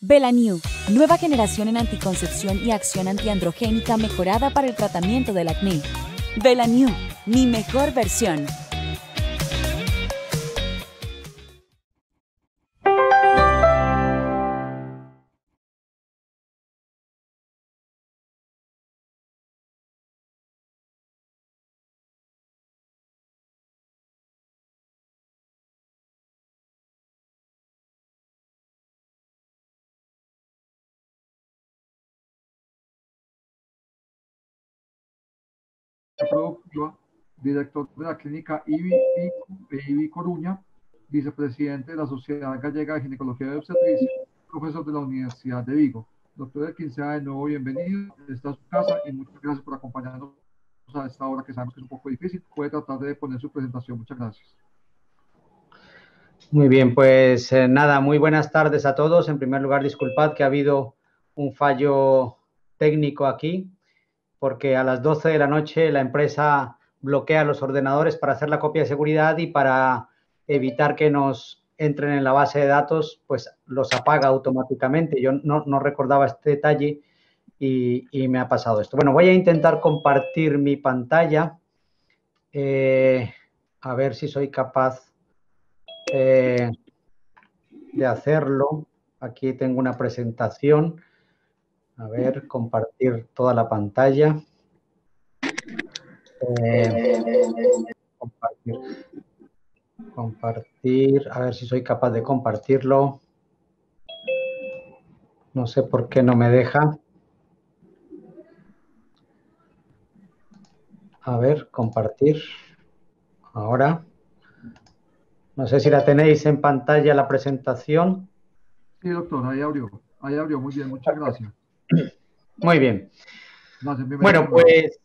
Belanu, nueva generación en anticoncepción y acción antiandrogénica mejorada para el tratamiento del acné. Belanu, mi mejor versión. Productiva, director de la clínica IBI Coruña, vicepresidente de la Sociedad Gallega de Ginecología y Obstetricia, profesor de la Universidad de Vigo. Doctor Elquinzada, de nuevo bienvenido, está en su casa y muchas gracias por acompañarnos a esta hora que sabemos que es un poco difícil. Puede tratar de poner su presentación. Muchas gracias. Muy bien, pues nada, muy buenas tardes a todos. En primer lugar, disculpad que ha habido un fallo técnico aquí, porque a las 12 de la noche la empresa bloquea los ordenadores para hacer la copia de seguridad y para evitar que nos entren en la base de datos, pues los apaga automáticamente. Yo no recordaba este detalle y me ha pasado esto. Bueno, voy a intentar compartir mi pantalla, a ver si soy capaz de hacerlo. Aquí tengo una presentación. A ver, compartir toda la pantalla. Compartir, a ver si soy capaz de compartirlo. No sé por qué no me deja. A ver, compartir. Ahora. No sé si la tenéis en pantalla la presentación. Sí, doctor, ahí abrió, muy bien, muchas gracias. Muy bien. Gracias, Bueno, pues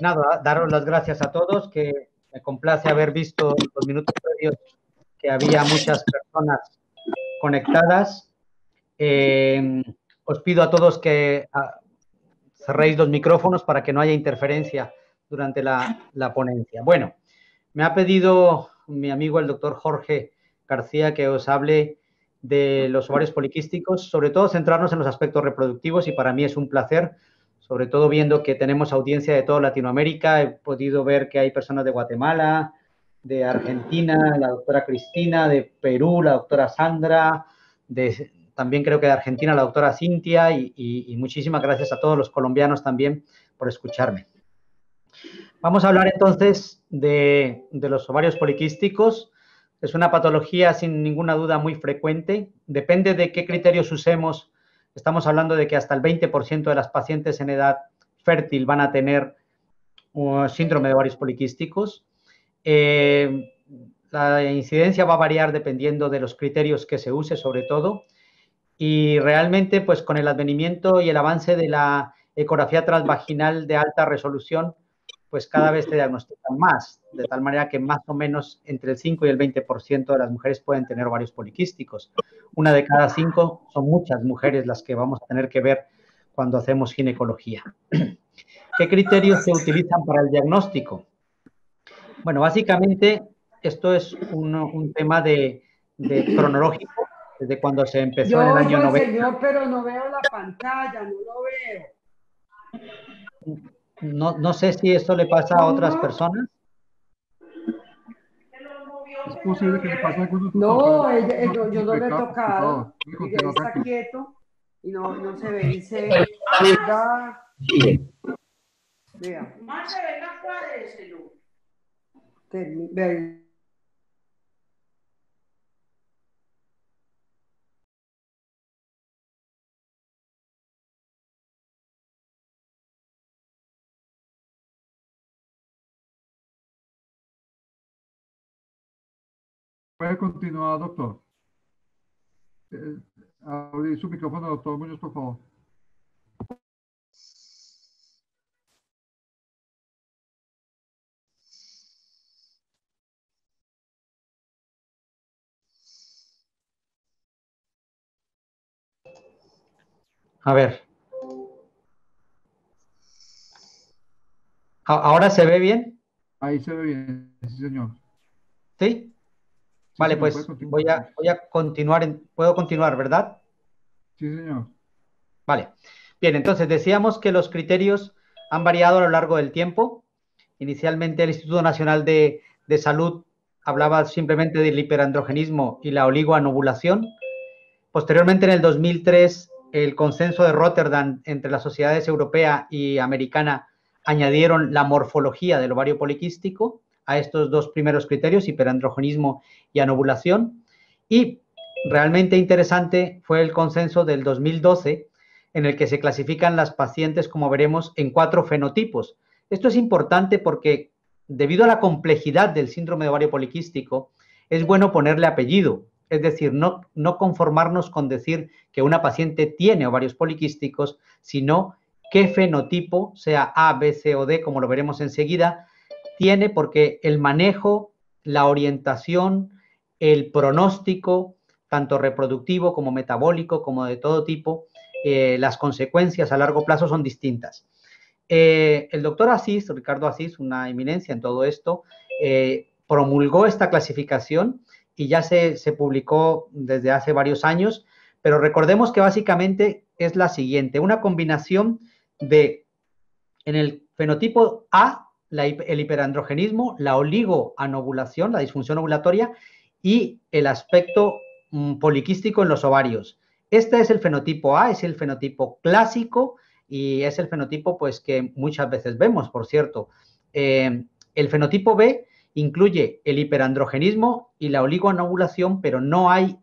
nada, daros las gracias a todos, que me complace haber visto los minutos previos que había muchas personas conectadas. Os pido a todos que cerréis los micrófonos para que no haya interferencia durante la ponencia. Bueno, me ha pedido mi amigo el doctor Jorge García que os hable de los ovarios poliquísticos, sobre todo centrarnos en los aspectos reproductivos, y para mí es un placer, sobre todo viendo que tenemos audiencia de toda Latinoamérica. He podido ver que hay personas de Guatemala, de Argentina, la doctora Cristina, de Perú, la doctora Sandra, también creo que de Argentina la doctora Cintia, y muchísimas gracias a todos los colombianos también por escucharme. Vamos a hablar entonces de los ovarios poliquísticos. Es una patología sin ninguna duda muy frecuente. Depende de qué criterios usemos. Estamos hablando de que hasta el 20% de las pacientes en edad fértil van a tener síndrome de ovarios poliquísticos. La incidencia va a variar dependiendo de los criterios que se use, sobre todo. Y realmente, pues con el advenimiento y el avance de la ecografía transvaginal de alta resolución, pues cada vez se diagnostican más, de tal manera que más o menos entre el 5 y el 20% de las mujeres pueden tener ovarios poliquísticos. Una de cada 5 son muchas mujeres las que vamos a tener que ver cuando hacemos ginecología. ¿Qué criterios se utilizan para el diagnóstico? Bueno, básicamente esto es un tema de cronológico, desde cuando se empezó Yo en el oigo año al 90. señor, pero no veo la pantalla, no lo veo. No sé si esto le pasa a otras personas. Es posible que le pase a algunos. No, yo no lo he tocado. Miguel está quieto y no se ve. Dice, vea. Más se ve la cuadrécelo. Ve. Puede continuar, doctor. Abrir su micrófono, doctor Muñoz, por favor. A ver. ¿Ahora se ve bien? Ahí se ve bien, sí, señor. ¿Sí? Vale, pues voy a continuar. ¿Puedo continuar, verdad? Sí, señor. Vale. Bien, entonces decíamos que los criterios han variado a lo largo del tiempo. Inicialmente el Instituto Nacional de Salud hablaba simplemente del hiperandrogenismo y la oligoanovulación. Posteriormente, en el 2003, el consenso de Rotterdam entre las sociedades europea y americana añadieron la morfología del ovario poliquístico a estos dos primeros criterios, hiperandrogenismo y anovulación. Y realmente interesante fue el consenso del 2012, en el que se clasifican las pacientes, como veremos, en 4 fenotipos. Esto es importante porque, debido a la complejidad del síndrome de ovario poliquístico, es bueno ponerle apellido. Es decir, no conformarnos con decir que una paciente tiene ovarios poliquísticos, sino qué fenotipo, sea A, B, C o D, como lo veremos enseguida, tiene, porque el manejo, la orientación, el pronóstico, tanto reproductivo como metabólico, como de todo tipo, las consecuencias a largo plazo son distintas. El doctor Asís, Ricardo Asís, una eminencia en todo esto, promulgó esta clasificación y ya se publicó desde hace varios años, pero recordemos que básicamente es la siguiente, una combinación de, en el fenotipo A, el hiperandrogenismo, la oligoanovulación, la disfunción ovulatoria y el aspecto poliquístico en los ovarios. Este es el fenotipo A, es el fenotipo clásico y es el fenotipo pues que muchas veces vemos, por cierto. El fenotipo B incluye el hiperandrogenismo y la oligoanovulación, pero no hay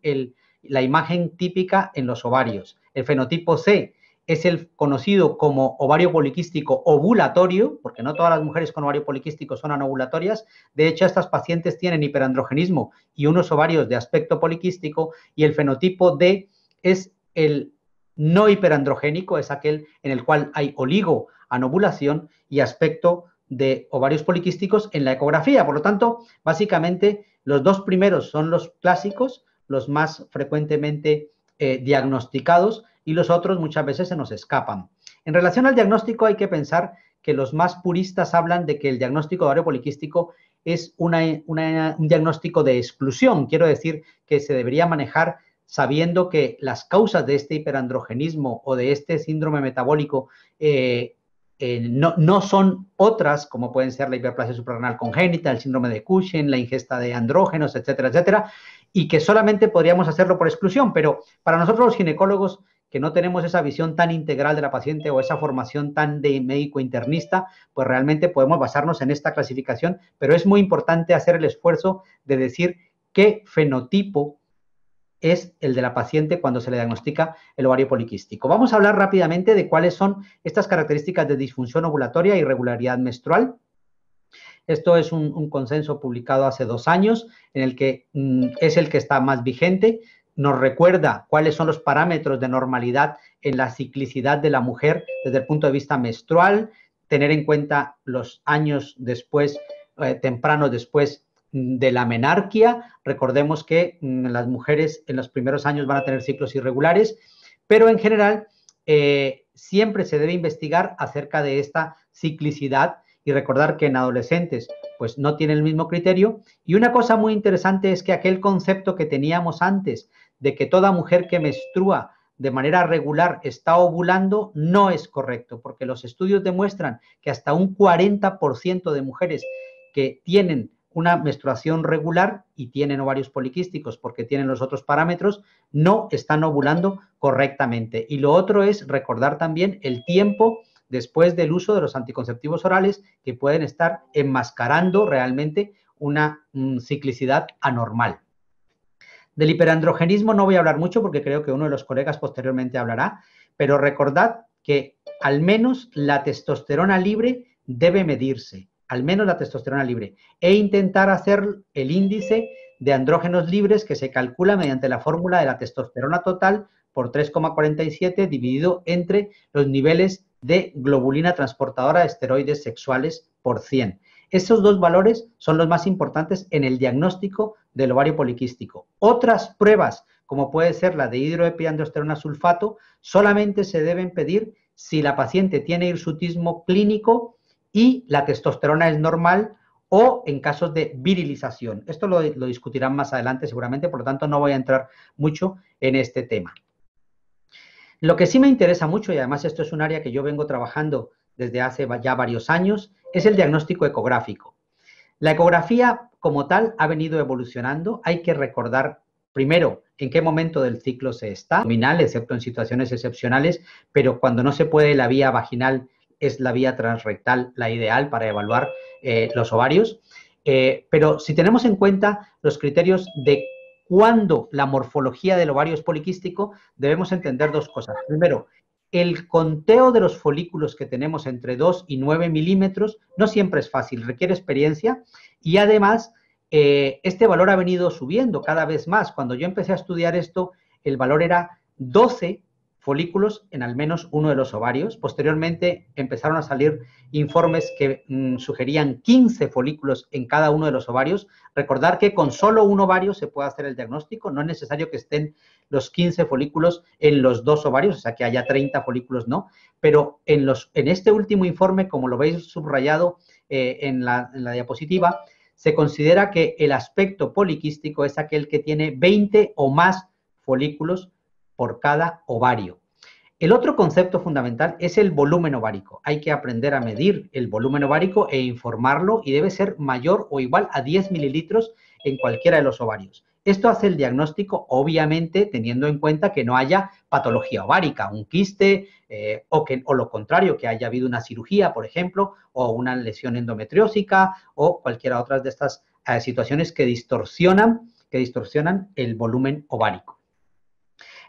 la imagen típica en los ovarios. El fenotipo C es el conocido como ovario poliquístico ovulatorio, porque no todas las mujeres con ovario poliquístico son anovulatorias. De hecho, estas pacientes tienen hiperandrogenismo y unos ovarios de aspecto poliquístico, y el fenotipo D es el no hiperandrogénico, es aquel en el cual hay oligoanovulación y aspecto de ovarios poliquísticos en la ecografía. Por lo tanto, básicamente, los dos primeros son los clásicos, los más frecuentemente diagnosticados, y los otros muchas veces se nos escapan. En relación al diagnóstico, hay que pensar que los más puristas hablan de que el diagnóstico de ovario poliquístico es un diagnóstico de exclusión. Quiero decir que se debería manejar sabiendo que las causas de este hiperandrogenismo o de este síndrome metabólico no son otras, como pueden ser la hiperplasia suprarrenal congénita, el síndrome de Cushing, la ingesta de andrógenos, etcétera, etcétera, y que solamente podríamos hacerlo por exclusión. Pero para nosotros los ginecólogos, que no tenemos esa visión tan integral de la paciente o esa formación tan de médico internista, pues realmente podemos basarnos en esta clasificación, pero es muy importante hacer el esfuerzo de decir qué fenotipo es el de la paciente cuando se le diagnostica el ovario poliquístico. Vamos a hablar rápidamente de cuáles son estas características de disfunción ovulatoria e irregularidad menstrual. Esto es un consenso publicado hace 2 años, en el que es el que está más vigente. Nos recuerda cuáles son los parámetros de normalidad en la ciclicidad de la mujer desde el punto de vista menstrual, tener en cuenta los años después, tempranos después de la menarquia. Recordemos que las mujeres en los primeros años van a tener ciclos irregulares, pero en general siempre se debe investigar acerca de esta ciclicidad y recordar que en adolescentes pues no tiene el mismo criterio. Y una cosa muy interesante es que aquel concepto que teníamos antes de que toda mujer que menstrua de manera regular está ovulando no es correcto, porque los estudios demuestran que hasta un 40% de mujeres que tienen una menstruación regular y tienen ovarios poliquísticos porque tienen los otros parámetros, no están ovulando correctamente. Y lo otro es recordar también el tiempo después del uso de los anticonceptivos orales, que pueden estar enmascarando realmente una ciclicidad anormal. Del hiperandrogenismo no voy a hablar mucho porque creo que uno de los colegas posteriormente hablará, pero recordad que al menos la testosterona libre debe medirse, al menos la testosterona libre, e intentar hacer el índice de andrógenos libres que se calcula mediante la fórmula de la testosterona total por 3,47 dividido entre los niveles de globulina transportadora de esteroides sexuales por 100. Esos dos valores son los más importantes en el diagnóstico del ovario poliquístico. Otras pruebas, como puede ser la de hidroepiandrosterona sulfato, solamente se deben pedir si la paciente tiene hirsutismo clínico y la testosterona es normal, o en casos de virilización. Esto lo discutirán más adelante seguramente, por lo tanto no voy a entrar mucho en este tema. Lo que sí me interesa mucho, y además esto es un área que yo vengo trabajando desde hace ya varios años, es el diagnóstico ecográfico. La ecografía como tal ha venido evolucionando. Hay que recordar primero en qué momento del ciclo se está, abdominal, excepto en situaciones excepcionales, pero cuando no se puede la vía vaginal es la vía transrectal la ideal para evaluar los ovarios. Pero si tenemos en cuenta los criterios de cuándo la morfología del ovario es poliquístico, debemos entender dos cosas. Primero, el conteo de los folículos que tenemos entre 2 y 9 milímetros no siempre es fácil, requiere experiencia y además este valor ha venido subiendo cada vez más. Cuando yo empecé a estudiar esto, el valor era 12 folículos en al menos uno de los ovarios. Posteriormente empezaron a salir informes que sugerían 15 folículos en cada uno de los ovarios. Recordar que con solo un ovario se puede hacer el diagnóstico, no es necesario que estén los 15 folículos en los dos ovarios, o sea que haya 30 folículos, no, pero en este último informe, como lo veis subrayado en la diapositiva, se considera que el aspecto poliquístico es aquel que tiene 20 o más folículos por cada ovario. El otro concepto fundamental es el volumen ovárico. Hay que aprender a medir el volumen ovárico e informarlo y debe ser mayor o igual a 10 mililitros en cualquiera de los ovarios. Esto hace el diagnóstico, obviamente, teniendo en cuenta que no haya patología ovárica, un quiste o lo contrario, que haya habido una cirugía, por ejemplo, o una lesión endometriósica o cualquiera otra de estas situaciones que distorsionan el volumen ovárico.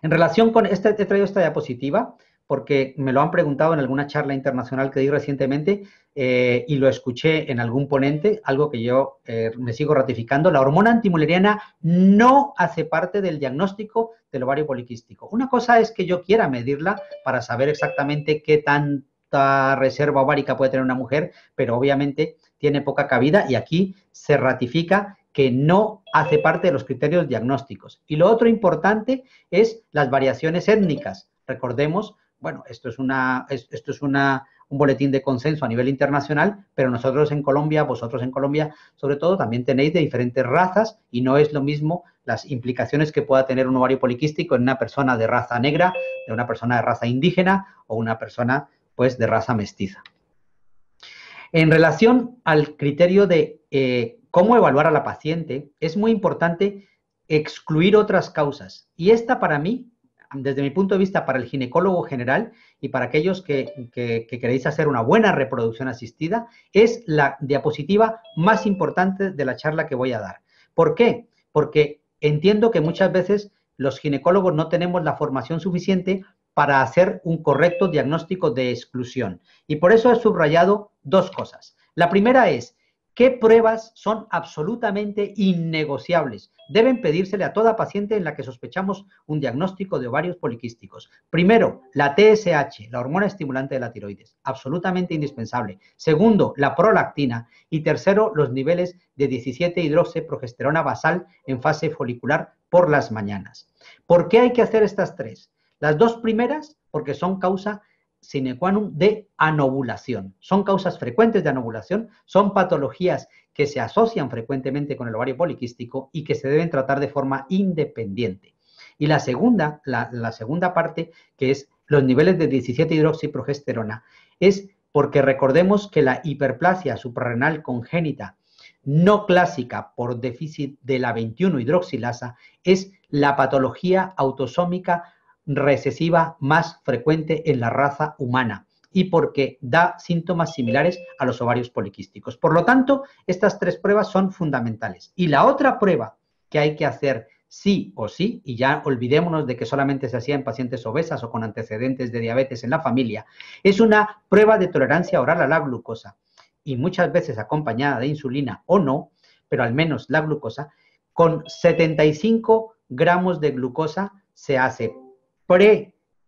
En relación con he traído esta diapositiva porque me lo han preguntado en alguna charla internacional que di recientemente y lo escuché en algún ponente, algo que yo me sigo ratificando. La hormona antimuleriana no hace parte del diagnóstico del ovario poliquístico. Una cosa es que yo quiera medirla para saber exactamente qué tanta reserva ovárica puede tener una mujer, pero obviamente tiene poca cabida y aquí se ratifica que no hace parte de los criterios diagnósticos. Y lo otro importante es las variaciones étnicas. Recordemos, bueno, esto es un boletín de consenso a nivel internacional, pero nosotros en Colombia, vosotros en Colombia, sobre todo, también tenéis de diferentes razas y no es lo mismo las implicaciones que pueda tener un ovario poliquístico en una persona de raza negra, de una persona de raza indígena o una persona, pues, de raza mestiza. En relación al criterio de cómo evaluar a la paciente, es muy importante excluir otras causas. Y esta para mí, desde mi punto de vista, para el ginecólogo general y para aquellos que queréis hacer una buena reproducción asistida, es la diapositiva más importante de la charla que voy a dar. ¿Por qué? Porque entiendo que muchas veces los ginecólogos no tenemos la formación suficiente para hacer un correcto diagnóstico de exclusión. Y por eso he subrayado dos cosas. La primera es, ¿qué pruebas son absolutamente innegociables? Deben pedírsele a toda paciente en la que sospechamos un diagnóstico de ovarios poliquísticos. Primero, la TSH, la hormona estimulante de la tiroides, absolutamente indispensable. Segundo, la prolactina. Y tercero, los niveles de 17-hidroxiprogesterona basal en fase folicular por las mañanas. ¿Por qué hay que hacer estas tres? Las dos primeras, porque son causa sine qua non de anovulación. Son causas frecuentes de anovulación, son patologías que se asocian frecuentemente con el ovario poliquístico y que se deben tratar de forma independiente. Y la segunda parte, que es los niveles de 17-hidroxiprogesterona, es porque recordemos que la hiperplasia suprarrenal congénita no clásica por déficit de la 21-hidroxilasa es la patología autosómica recesiva más frecuente en la raza humana y porque da síntomas similares a los ovarios poliquísticos. Por lo tanto, estas tres pruebas son fundamentales. Y la otra prueba que hay que hacer sí o sí, y ya olvidémonos de que solamente se hacía en pacientes obesas o con antecedentes de diabetes en la familia, es una prueba de tolerancia oral a la glucosa y muchas veces acompañada de insulina o no, pero al menos la glucosa, con 75 gramos de glucosa se hace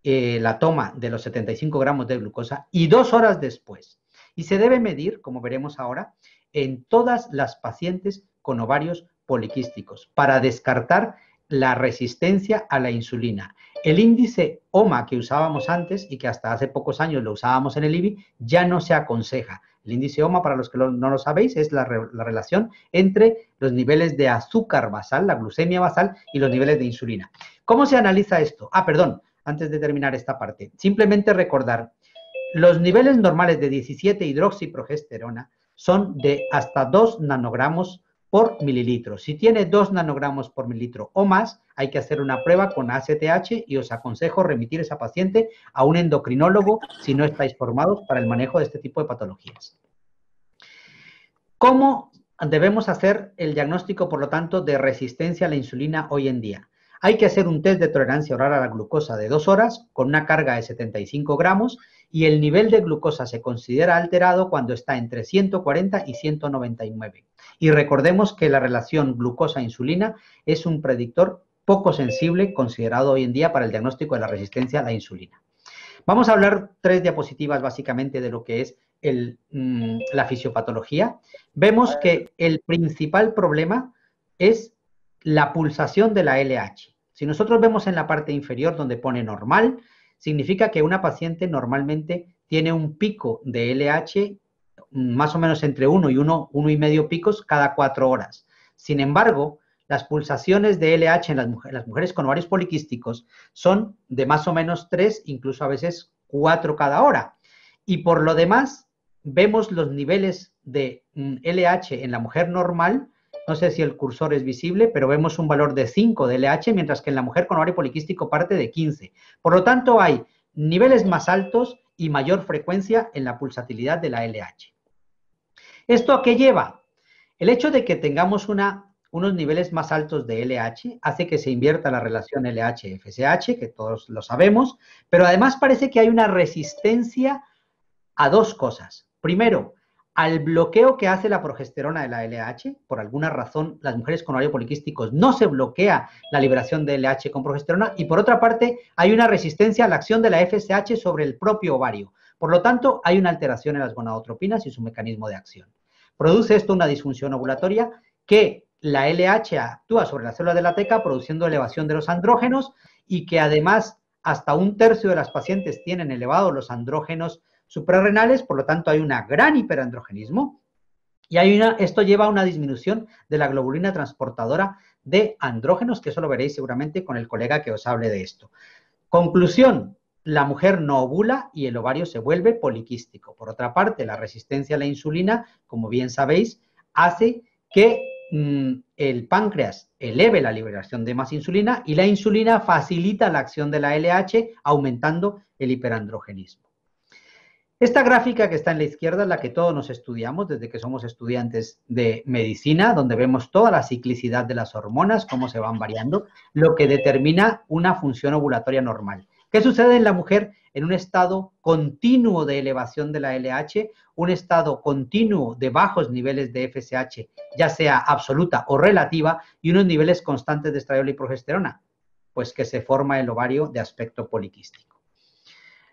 la toma de los 75 gramos de glucosa y 2 horas después. Y se debe medir, como veremos ahora, en todas las pacientes con ovarios poliquísticos para descartar la resistencia a la insulina. El índice OMA que usábamos antes y que hasta hace pocos años lo usábamos en el IBI ya no se aconseja. El índice OMA, para los que no lo sabéis, es la relación entre los niveles de azúcar basal, la glucemia basal, y los niveles de insulina. ¿Cómo se analiza esto? Perdón, antes de terminar esta parte, simplemente recordar, los niveles normales de 17 hidroxiprogesterona son de hasta 2 nanogramos por mililitro. Si tiene 2 nanogramos por mililitro o más, hay que hacer una prueba con ACTH y os aconsejo remitir a esa paciente a un endocrinólogo si no estáis formados para el manejo de este tipo de patologías. ¿Cómo debemos hacer el diagnóstico, por lo tanto, de resistencia a la insulina hoy en día? Hay que hacer un test de tolerancia oral a la glucosa de 2 horas con una carga de 75 gramos y el nivel de glucosa se considera alterado cuando está entre 140 y 199. Y recordemos que la relación glucosa-insulina es un predictor poco sensible considerado hoy en día para el diagnóstico de la resistencia a la insulina. Vamos a hablar 3 diapositivas básicamente de lo que es la fisiopatología. Vemos que el principal problema es la pulsación de la LH. Si nosotros vemos en la parte inferior donde pone normal, significa que una paciente normalmente tiene un pico de LH más o menos entre 1 y 1,5 picos cada 4 horas. Sin embargo, las pulsaciones de LH en las mujeres con ovarios poliquísticos son de más o menos 3, incluso a veces 4 cada hora. Y por lo demás, vemos los niveles de LH en la mujer normal. No sé si el cursor es visible, pero vemos un valor de 5 de LH, mientras que en la mujer con ovario poliquístico parte de 15. Por lo tanto, hay niveles más altos y mayor frecuencia en la pulsatilidad de la LH. ¿Esto a qué lleva? El hecho de que tengamos unos niveles más altos de LH hace que se invierta la relación LH-FSH, que todos lo sabemos, pero además parece que hay una resistencia a 2 cosas. Primero, al bloqueo que hace la progesterona de la LH. Por alguna razón, las mujeres con ovario poliquísticos no se bloquea la liberación de LH con progesterona. Y por otra parte, hay una resistencia a la acción de la FSH sobre el propio ovario. Por lo tanto, hay una alteración en las gonadotropinas y su mecanismo de acción. Produce esto una disfunción ovulatoria que la LH actúa sobre la célula de la teca produciendo elevación de los andrógenos y que además hasta 1/3 de las pacientes tienen elevados los andrógenos suprarrenales, por lo tanto hay un gran hiperandrogenismo y esto lleva a una disminución de la globulina transportadora de andrógenos, que eso lo veréis seguramente con el colega que os hable de esto. Conclusión, la mujer no ovula y el ovario se vuelve poliquístico. Por otra parte, la resistencia a la insulina, como bien sabéis, hace que el páncreas eleve la liberación de más insulina y la insulina facilita la acción de la LH, aumentando el hiperandrogenismo. Esta gráfica que está en la izquierda es la que todos nos estudiamos desde que somos estudiantes de medicina, donde vemos toda la ciclicidad de las hormonas, cómo se van variando, lo que determina una función ovulatoria normal. ¿Qué sucede en la mujer? En un estado continuo de elevación de la LH, un estado continuo de bajos niveles de FSH, ya sea absoluta o relativa, y unos niveles constantes de estradiol y progesterona, pues que se forma el ovario de aspecto poliquístico.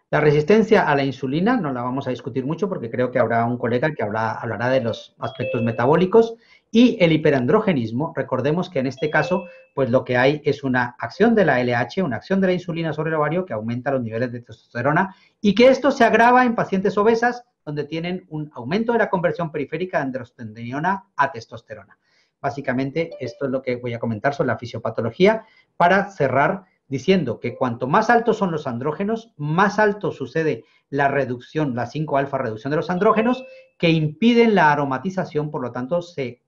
La resistencia a la insulina no la vamos a discutir mucho porque creo que habrá un colega que hablará de los aspectos metabólicos. Y el hiperandrogenismo, recordemos que en este caso, pues lo que hay es una acción de la LH, una acción de la insulina sobre el ovario que aumenta los niveles de testosterona y que esto se agrava en pacientes obesas donde tienen un aumento de la conversión periférica de androstenediona a testosterona. Básicamente, esto es lo que voy a comentar sobre la fisiopatología para cerrar diciendo que cuanto más altos son los andrógenos, más alto sucede la reducción, la 5-alfa reducción de los andrógenos, que impiden la aromatización, por lo tanto, se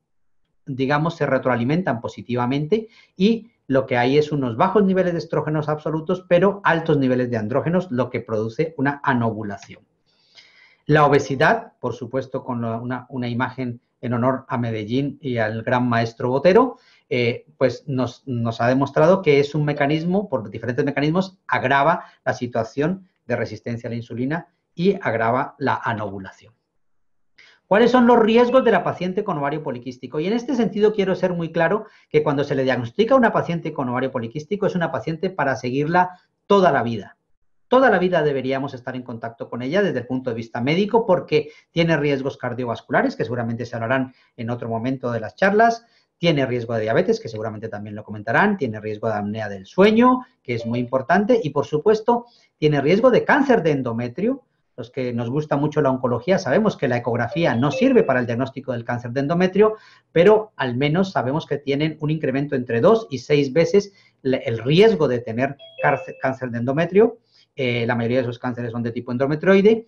retroalimentan positivamente y lo que hay es unos bajos niveles de estrógenos absolutos, pero altos niveles de andrógenos, lo que produce una anovulación. La obesidad, por supuesto, con una imagen en honor a Medellín y al gran maestro Botero, pues nos ha demostrado que es un mecanismo, por diferentes mecanismos, agrava la situación de resistencia a la insulina y agrava la anovulación. ¿Cuáles son los riesgos de la paciente con ovario poliquístico? Y en este sentido quiero ser muy claro que cuando se le diagnostica a una paciente con ovario poliquístico es una paciente para seguirla toda la vida. Toda la vida deberíamos estar en contacto con ella desde el punto de vista médico porque tiene riesgos cardiovasculares, que seguramente se hablarán en otro momento de las charlas, tiene riesgo de diabetes, que seguramente también lo comentarán, tiene riesgo de apnea del sueño, que es muy importante, y por supuesto tiene riesgo de cáncer de endometrio, los que nos gusta mucho la oncología, sabemos que la ecografía no sirve para el diagnóstico del cáncer de endometrio, pero al menos sabemos que tienen un incremento entre 2 y 6 veces el riesgo de tener cáncer de endometrio. La mayoría de esos cánceres son de tipo endometrioide,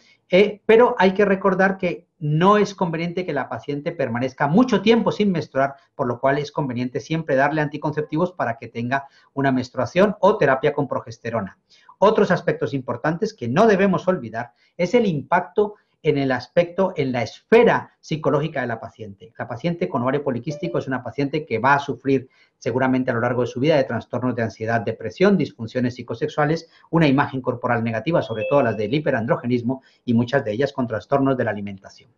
pero hay que recordar que no es conveniente que la paciente permanezca mucho tiempo sin menstruar, por lo cual es conveniente siempre darle anticonceptivos para que tenga una menstruación o terapia con progesterona. Otros aspectos importantes que no debemos olvidar es el impacto en el aspecto, en la esfera psicológica de la paciente. La paciente con ovario poliquístico es una paciente que va a sufrir seguramente a lo largo de su vida de trastornos de ansiedad, depresión, disfunciones psicosexuales, una imagen corporal negativa, sobre todo las del hiperandrogenismo y muchas de ellas con trastornos de la alimentación.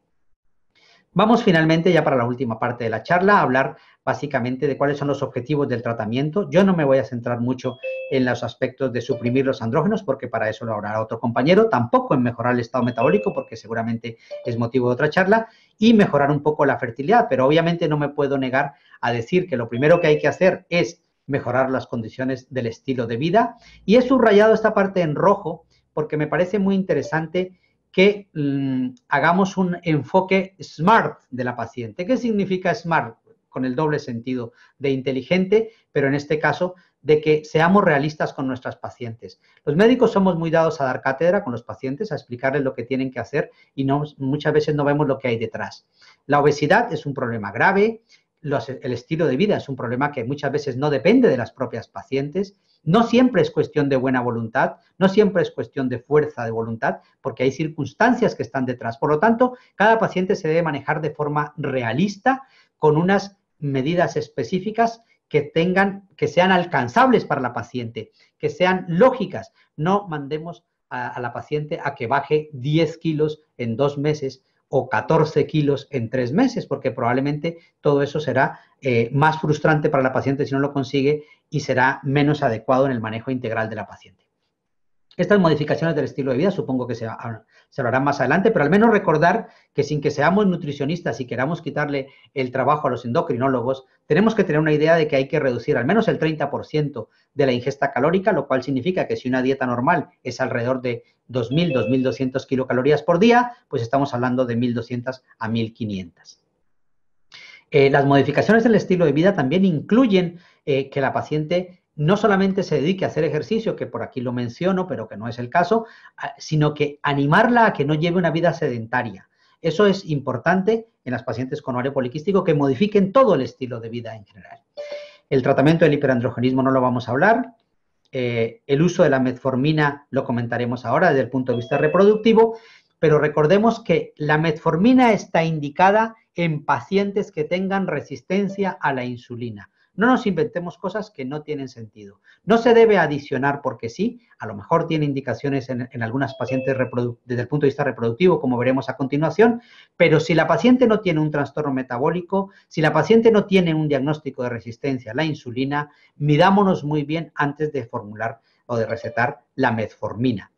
Vamos finalmente, ya para la última parte de la charla, a hablar básicamente de cuáles son los objetivos del tratamiento. Yo no me voy a centrar mucho en los aspectos de suprimir los andrógenos, porque para eso lo hablará otro compañero, tampoco en mejorar el estado metabólico, porque seguramente es motivo de otra charla, y mejorar un poco la fertilidad, pero obviamente no me puedo negar a decir que lo primero que hay que hacer es mejorar las condiciones del estilo de vida, y he subrayado esta parte en rojo porque me parece muy interesante que hagamos un enfoque SMART de la paciente. ¿Qué significa SMART? Con el doble sentido de inteligente, pero en este caso de que seamos realistas con nuestras pacientes. Los médicos somos muy dados a dar cátedra con los pacientes, a explicarles lo que tienen que hacer y muchas veces no vemos lo que hay detrás. La obesidad es un problema grave, el estilo de vida es un problema que muchas veces no depende de las propias pacientes. No siempre es cuestión de buena voluntad, no siempre es cuestión de fuerza de voluntad, porque hay circunstancias que están detrás. Por lo tanto, cada paciente se debe manejar de forma realista, con unas medidas específicas que sean alcanzables para la paciente, que sean lógicas. No mandemos a la paciente a que baje 10 kilos en 2 meses o 14 kilos en 3 meses, porque probablemente todo eso será más frustrante para la paciente si no lo consigue y será menos adecuado en el manejo integral de la paciente. Estas modificaciones del estilo de vida supongo que se lo harán más adelante, pero al menos recordar que sin que seamos nutricionistas y queramos quitarle el trabajo a los endocrinólogos, tenemos que tener una idea de que hay que reducir al menos el 30% de la ingesta calórica, lo cual significa que si una dieta normal es alrededor de 2.000, 2.200 kilocalorías por día, pues estamos hablando de 1.200 a 1.500. Las modificaciones del estilo de vida también incluyen que la paciente no solamente se dedique a hacer ejercicio, que por aquí lo menciono, pero que no es el caso, sino que animarla a que no lleve una vida sedentaria. Eso es importante en las pacientes con ovario poliquístico, que modifiquen todo el estilo de vida en general. El tratamiento del hiperandrogenismo no lo vamos a hablar. El uso de la metformina lo comentaremos ahora desde el punto de vista reproductivo, pero recordemos que la metformina está indicada en pacientes que tengan resistencia a la insulina. No nos inventemos cosas que no tienen sentido. No se debe adicionar porque sí, a lo mejor tiene indicaciones en algunas pacientes desde el punto de vista reproductivo, como veremos a continuación, pero si la paciente no tiene un trastorno metabólico, si la paciente no tiene un diagnóstico de resistencia a la insulina, midámonos muy bien antes de formular o de recetar la metformina.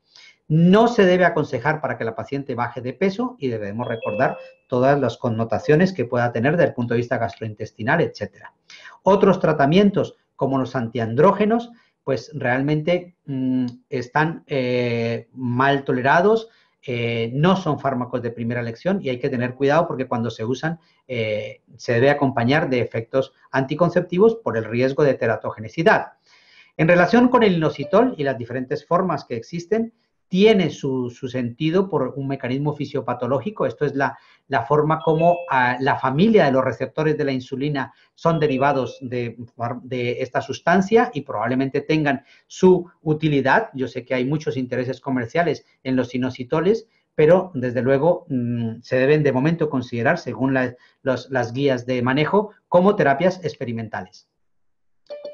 No se debe aconsejar para que la paciente baje de peso y debemos recordar todas las connotaciones que pueda tener desde el punto de vista gastrointestinal, etc. Otros tratamientos, como los antiandrógenos, pues realmente están mal tolerados, no son fármacos de primera elección y hay que tener cuidado porque cuando se usan se debe acompañar de efectos anticonceptivos por el riesgo de teratogenicidad. En relación con el inositol y las diferentes formas que existen, tiene su sentido por un mecanismo fisiopatológico. Esto es la forma como la familia de los receptores de la insulina son derivados de esta sustancia y probablemente tengan su utilidad. Yo sé que hay muchos intereses comerciales en los inositoles, pero desde luego se deben de momento considerar, según las guías de manejo, como terapias experimentales.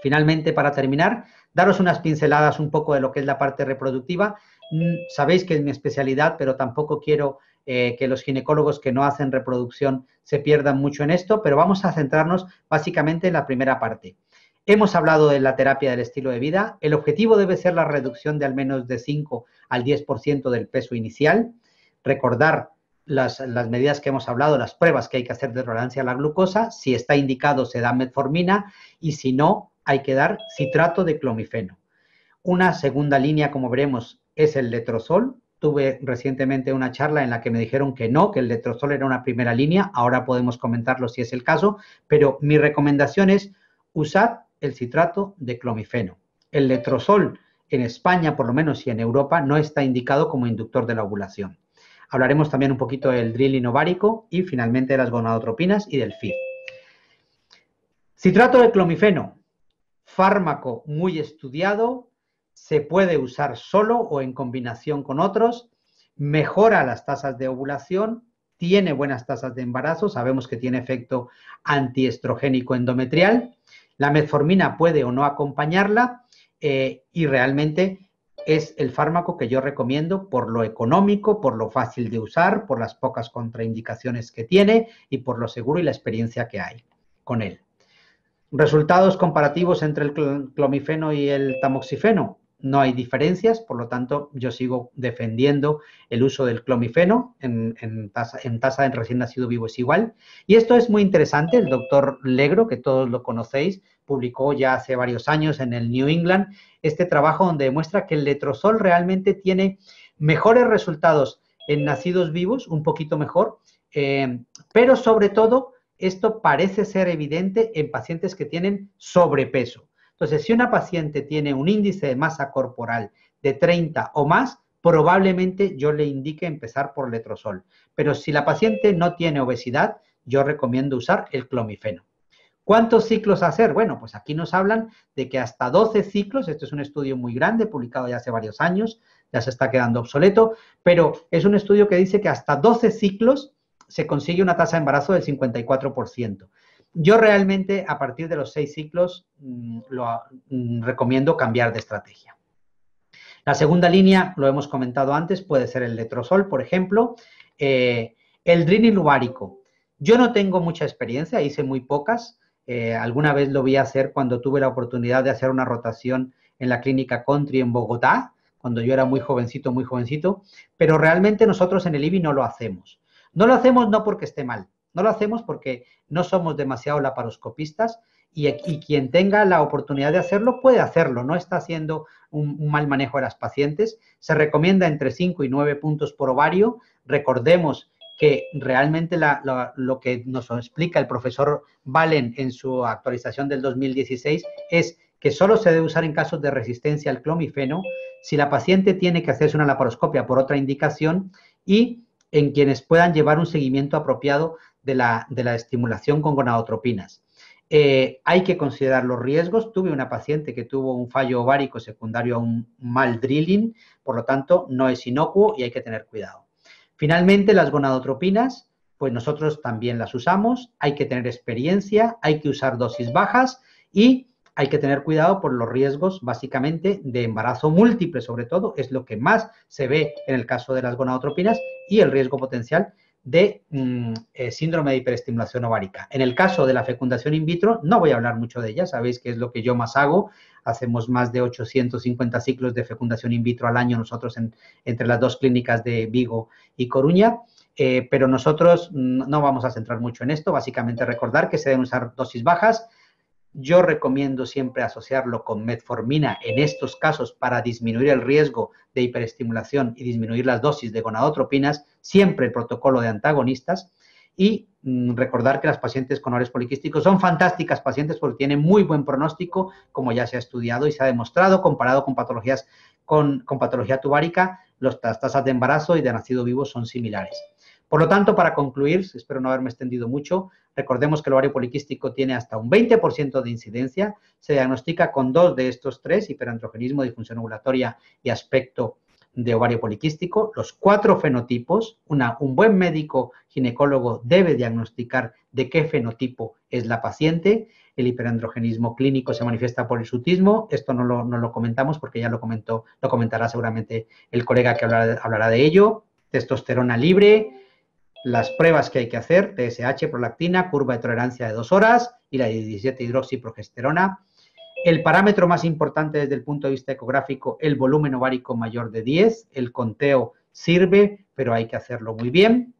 Finalmente, para terminar, daros unas pinceladas un poco de lo que es la parte reproductiva. Sabéis que es mi especialidad, pero tampoco quiero que los ginecólogos que no hacen reproducción se pierdan mucho en esto, pero vamos a centrarnos básicamente en la primera parte. Hemos hablado de la terapia del estilo de vida. El objetivo debe ser la reducción de al menos de 5 al 10% del peso inicial. Recordar las medidas que hemos hablado, las pruebas que hay que hacer de tolerancia a la glucosa. Si está indicado, se da metformina y si no, hay que dar citrato de clomifeno. Una segunda línea, como veremos, es el letrozol, tuve recientemente una charla en la que me dijeron que no, que el letrozol era una primera línea. Ahora podemos comentarlo si es el caso, pero mi recomendación es usar el citrato de clomifeno. El letrozol en España, por lo menos, y en Europa, no está indicado como inductor de la ovulación. Hablaremos también un poquito del drilling ovárico y finalmente de las gonadotropinas y del FIV. Citrato de clomifeno, fármaco muy estudiado, se puede usar solo o en combinación con otros, mejora las tasas de ovulación, tiene buenas tasas de embarazo, sabemos que tiene efecto antiestrogénico endometrial, la metformina puede o no acompañarla y realmente es el fármaco que yo recomiendo por lo económico, por lo fácil de usar, por las pocas contraindicaciones que tiene y por lo seguro y la experiencia que hay con él. Resultados comparativos entre el clomifeno y el tamoxifeno. No hay diferencias, por lo tanto, yo sigo defendiendo el uso del clomifeno en tasa de recién nacido vivo es igual. Y esto es muy interesante. El doctor Legro, que todos lo conocéis, publicó ya hace varios años en el New England este trabajo donde demuestra que el letrozol realmente tiene mejores resultados en nacidos vivos, un poquito mejor, pero sobre todo esto parece ser evidente en pacientes que tienen sobrepeso. Entonces, si una paciente tiene un índice de masa corporal de 30 o más, probablemente yo le indique empezar por letrozol. Pero si la paciente no tiene obesidad, yo recomiendo usar el clomifeno. ¿Cuántos ciclos hacer? Bueno, pues aquí nos hablan de que hasta 12 ciclos, esto es un estudio muy grande, publicado ya hace varios años, ya se está quedando obsoleto, pero es un estudio que dice que hasta 12 ciclos se consigue una tasa de embarazo del 54%. Yo realmente, a partir de los 6 ciclos, recomiendo cambiar de estrategia. La segunda línea, lo hemos comentado antes, puede ser el letrozol, por ejemplo. El drilling ovárico. Yo no tengo mucha experiencia, hice muy pocas. Alguna vez lo vi hacer cuando tuve la oportunidad de hacer una rotación en la clínica Country en Bogotá, cuando yo era muy jovencito, pero realmente nosotros en el IBI no lo hacemos. No lo hacemos no porque esté mal, no lo hacemos porque no somos demasiado laparoscopistas y quien tenga la oportunidad de hacerlo puede hacerlo, no está haciendo un mal manejo de las pacientes. Se recomienda entre 5 y 9 puntos por ovario. Recordemos que realmente lo que nos explica el profesor Valen en su actualización del 2016 es que solo se debe usar en casos de resistencia al clomifeno si la paciente tiene que hacerse una laparoscopia por otra indicación y en quienes puedan llevar un seguimiento apropiado de la estimulación con gonadotropinas. Hay que considerar los riesgos. Tuve una paciente que tuvo un fallo ovárico secundario a un mal drilling, por lo tanto, no es inocuo y hay que tener cuidado. Finalmente, las gonadotropinas, pues nosotros también las usamos. Hay que tener experiencia, hay que usar dosis bajas y hay que tener cuidado por los riesgos, básicamente, de embarazo múltiple, sobre todo, es lo que más se ve en el caso de las gonadotropinas y el riesgo potencial de síndrome de hiperestimulación ovárica. En el caso de la fecundación in vitro, no voy a hablar mucho de ella, sabéis que es lo que yo más hago, hacemos más de 850 ciclos de fecundación in vitro al año nosotros entre las dos clínicas de Vigo y Coruña, pero nosotros no vamos a centrar mucho en esto, básicamente recordar que se deben usar dosis bajas. Yo recomiendo siempre asociarlo con metformina en estos casos para disminuir el riesgo de hiperestimulación y disminuir las dosis de gonadotropinas, siempre el protocolo de antagonistas, y recordar que las pacientes con ovarios poliquísticos son fantásticas pacientes porque tienen muy buen pronóstico, como ya se ha estudiado y se ha demostrado, comparado con patologías con patología tubárica, las tasas de embarazo y de nacido vivo son similares. Por lo tanto, para concluir, espero no haberme extendido mucho, recordemos que el ovario poliquístico tiene hasta un 20% de incidencia, se diagnostica con 2 de estos 3, hiperandrogenismo, disfunción ovulatoria y aspecto de ovario poliquístico, los 4 fenotipos. Un buen médico ginecólogo debe diagnosticar de qué fenotipo es la paciente. El hiperandrogenismo clínico se manifiesta por hirsutismo, esto no lo comentamos porque ya lo comentará seguramente el colega que hablará de ello. Testosterona libre, las pruebas que hay que hacer, TSH, prolactina, curva de tolerancia de 2 horas y la 17-hidroxiprogesterona. El parámetro más importante desde el punto de vista ecográfico, el volumen ovárico mayor de 10. El conteo sirve, pero hay que hacerlo muy bien.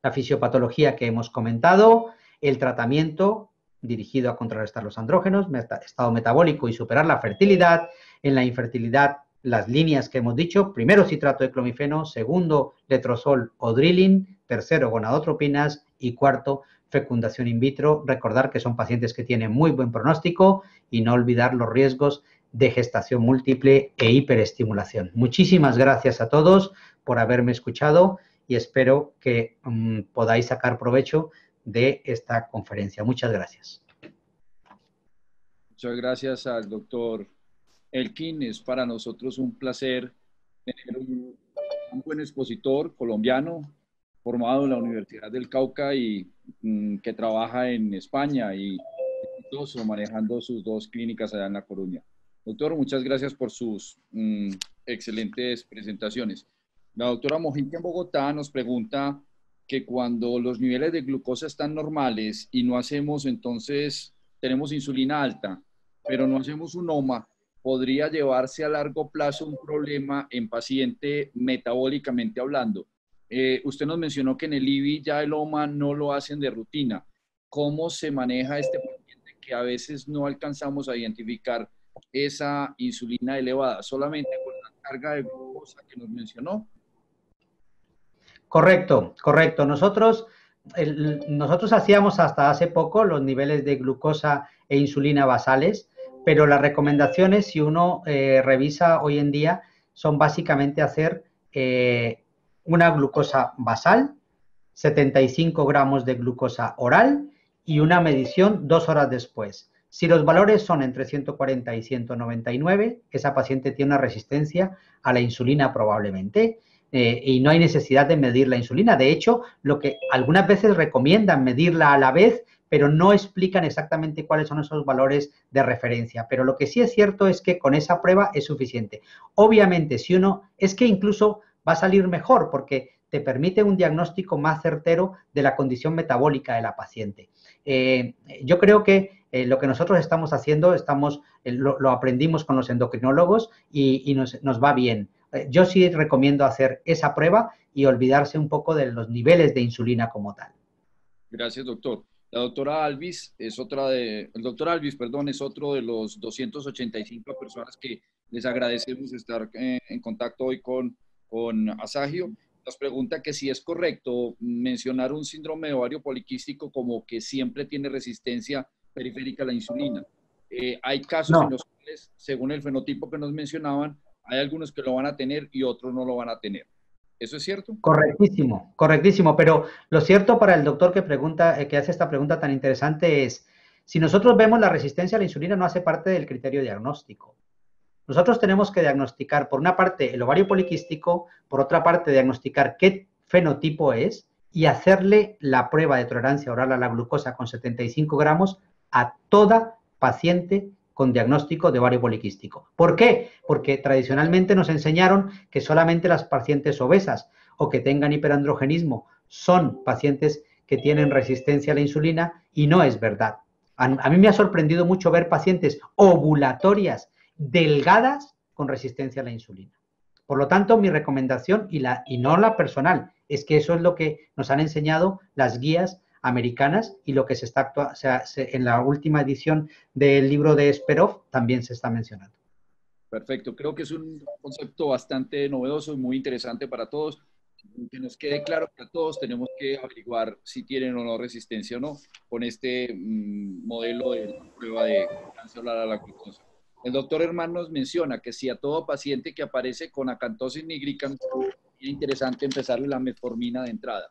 La fisiopatología que hemos comentado, el tratamiento dirigido a contrarrestar los andrógenos, estado metabólico y superar la fertilidad. En la infertilidad, las líneas que hemos dicho. Primero, citrato de clomifeno. Segundo, letrozol o drilling. Tercero, gonadotropinas. Y cuarto, fecundación in vitro. Recordar que son pacientes que tienen muy buen pronóstico y no olvidar los riesgos de gestación múltiple e hiperestimulación. Muchísimas gracias a todos por haberme escuchado y espero que podáis sacar provecho de esta conferencia. Muchas gracias. Muchas gracias al doctor Elkin. Es para nosotros un placer tener un buen expositor colombiano formado en la Universidad del Cauca y que trabaja en España y manejando sus 2 clínicas allá en La Coruña. Doctor, muchas gracias por sus excelentes presentaciones. La doctora Mojica en Bogotá nos pregunta que cuando los niveles de glucosa están normales y no hacemos, entonces tenemos insulina alta, pero no hacemos un OMA, ¿podría llevarse a largo plazo un problema en paciente metabólicamente hablando? Usted nos mencionó que en el IBI ya el OMA no lo hacen de rutina. ¿Cómo se maneja este paciente que a veces no alcanzamos a identificar esa insulina elevada, solamente con la carga de glucosa que nos mencionó? Correcto, correcto. Nosotros hacíamos hasta hace poco los niveles de glucosa e insulina basales, pero las recomendaciones, si uno revisa hoy en día, son básicamente hacer una glucosa basal, 75 gramos de glucosa oral y una medición 2 horas después. Si los valores son entre 140 y 199, esa paciente tiene una resistencia a la insulina probablemente. Y no hay necesidad de medir la insulina. De hecho, lo que algunas veces recomiendan medirla a la vez, pero no explican exactamente cuáles son esos valores de referencia. Pero lo que sí es cierto es que con esa prueba es suficiente. Obviamente, si uno, es que incluso va a salir mejor porque te permite un diagnóstico más certero de la condición metabólica de la paciente. Yo creo que lo que nosotros estamos haciendo, lo aprendimos con los endocrinólogos y nos va bien. Yo sí recomiendo hacer esa prueba y olvidarse un poco de los niveles de insulina como tal. Gracias, doctor. La doctora Alvis es el doctor Alvis, perdón, es otro de los 285 personas que les agradecemos estar en contacto hoy con Asagio. Nos pregunta que si es correcto mencionar un síndrome de ovario poliquístico como que siempre tiene resistencia periférica a la insulina. Hay casos en los cuales, según el fenotipo que nos mencionaban, hay algunos que lo van a tener y otros no lo van a tener. ¿Eso es cierto? Correctísimo, correctísimo. Pero lo cierto para el doctor que hace esta pregunta tan interesante es, si nosotros vemos la resistencia a la insulina no hace parte del criterio diagnóstico. Nosotros tenemos que diagnosticar, por una parte, el ovario poliquístico, por otra parte, diagnosticar qué fenotipo es y hacerle la prueba de tolerancia oral a la glucosa con 75 gramos a toda paciente con diagnóstico de ovario poliquístico. ¿Por qué? Porque tradicionalmente nos enseñaron que solamente las pacientes obesas o que tengan hiperandrogenismo son pacientes que tienen resistencia a la insulina y no es verdad. A mí me ha sorprendido mucho ver pacientes ovulatorias delgadas con resistencia a la insulina. Por lo tanto, mi recomendación, y no la personal, es que eso es lo que nos han enseñado las guías americanas y lo que se está en la última edición del libro de Esperov también se está mencionando. Perfecto, creo que es un concepto bastante novedoso y muy interesante para todos. Que nos quede claro que todos tenemos que averiguar si tienen o no resistencia o no con este modelo de prueba de tolerancia oral a la glucosa. El doctor Herman nos menciona que si a todo paciente que aparece con acantosis nigricans es interesante empezarle la metformina de entrada.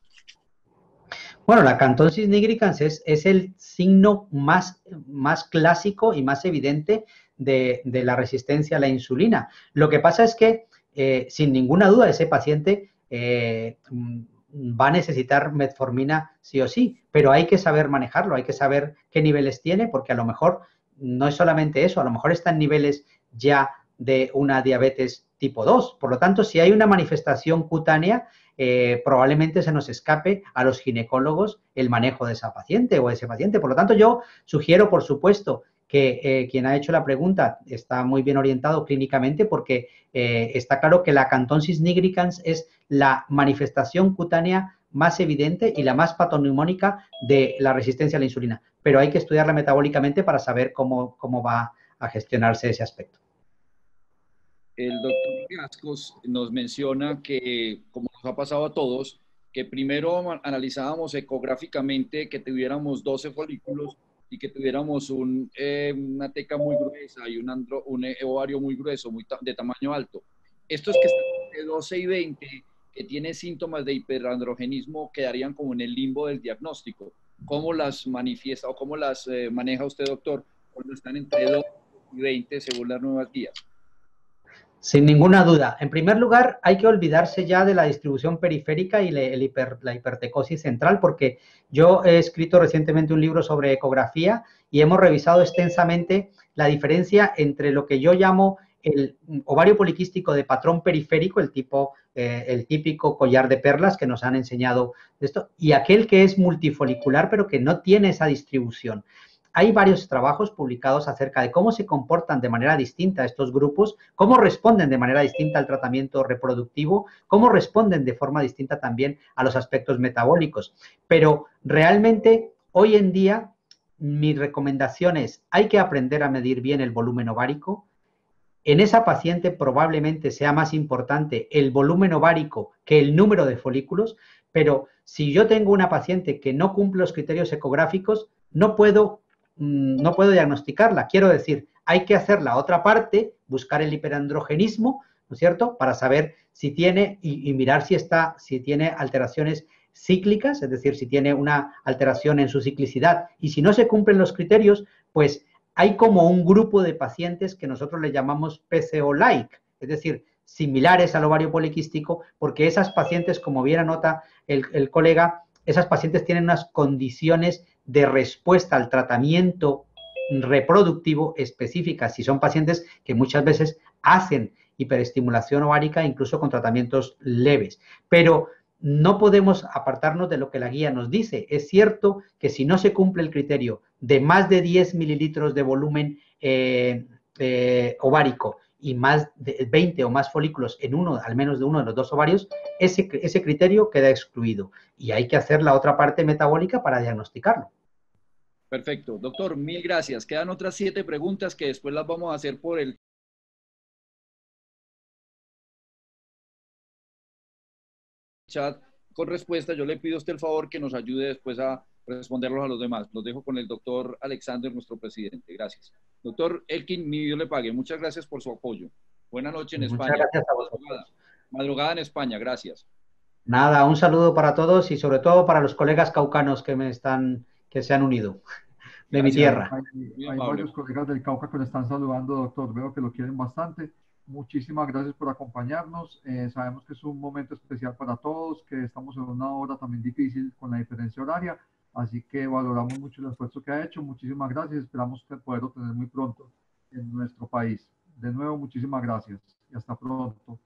Bueno, la acantosis nigricans es el signo más clásico y más evidente de la resistencia a la insulina. Lo que pasa es que, sin ninguna duda, ese paciente va a necesitar metformina sí o sí, pero hay que saber manejarlo, hay que saber qué niveles tiene, porque a lo mejor no es solamente eso, a lo mejor está en niveles ya de una diabetes tipo 2. Por lo tanto, si hay una manifestación cutánea, probablemente se nos escape a los ginecólogos el manejo de esa paciente o de ese paciente. Por lo tanto, yo sugiero, por supuesto, que quien ha hecho la pregunta está muy bien orientado clínicamente porque está claro que la acantosis nigricans es la manifestación cutánea más evidente y la más patognomónica de la resistencia a la insulina. Pero hay que estudiarla metabólicamente para saber cómo va a gestionarse ese aspecto. el doctor Gascos nos menciona que, como nos ha pasado a todos, que primero analizábamos ecográficamente que tuviéramos 12 folículos y que tuviéramos una teca muy gruesa y un ovario muy grueso, de tamaño alto. Estos que están entre 12 y 20, que tienen síntomas de hiperandrogenismo, quedarían como en el limbo del diagnóstico. ¿Cómo las manifiesta o cómo las maneja usted, doctor, cuando están entre 12 y 20 según las nuevas guías? Sin ninguna duda. En primer lugar, hay que olvidarse ya de la distribución periférica y la hipertecosis central, porque yo he escrito recientemente un libro sobre ecografía y hemos revisado extensamente la diferencia entre lo que yo llamo el ovario poliquístico de patrón periférico, el típico collar de perlas que nos han enseñado esto, y aquel que es multifolicular, pero que no tiene esa distribución. Hay varios trabajos publicados acerca de cómo se comportan de manera distinta estos grupos, cómo responden de manera distinta al tratamiento reproductivo, cómo responden de forma distinta también a los aspectos metabólicos. Pero realmente hoy en día mi recomendación es, hay que aprender a medir bien el volumen ovárico. En esa paciente probablemente sea más importante el volumen ovárico que el número de folículos, pero si yo tengo una paciente que no cumple los criterios ecográficos, no puedo diagnosticarla. Quiero decir, hay que hacer la otra parte, buscar el hiperandrogenismo, ¿no es cierto?, para saber si tiene y mirar si tiene alteraciones cíclicas, es decir, si tiene una alteración en su ciclicidad. Y si no se cumplen los criterios, pues hay como un grupo de pacientes que nosotros le llamamos PCO-like, es decir, similares al ovario poliquístico, porque esas pacientes, como bien anota el colega, esas pacientes tienen unas condiciones de respuesta al tratamiento reproductivo específicas, si son pacientes que muchas veces hacen hiperestimulación ovárica, incluso con tratamientos leves. Pero no podemos apartarnos de lo que la guía nos dice. Es cierto que si no se cumple el criterio de más de 10 mililitros de volumen ovárico y más de 20 o más folículos en al menos de uno de los dos ovarios, ese criterio queda excluido y hay que hacer la otra parte metabólica para diagnosticarlo. Perfecto. Doctor, mil gracias. Quedan otras 7 preguntas que después las vamos a hacer por el chat con respuesta. Yo le pido a usted el favor que nos ayude después a responderlos a los demás. Los dejo con el doctor Alexander, nuestro presidente. Gracias. Doctor Elkin, mi Dios le pague. Muchas gracias por su apoyo. Buenas noches en España. Muchas gracias a vosotros. Madrugada en España. Gracias. Nada, un saludo para todos y sobre todo para los colegas caucanos que se han unido de mi tierra. Hay varios colegas del Cauca que le están saludando, doctor. Veo que lo quieren bastante. Muchísimas gracias por acompañarnos. Sabemos que es un momento especial para todos, que estamos en una hora también difícil con la diferencia horaria, así que valoramos mucho el esfuerzo que ha hecho. Muchísimas gracias. Esperamos poderlo tener muy pronto en nuestro país. De nuevo, muchísimas gracias y hasta pronto.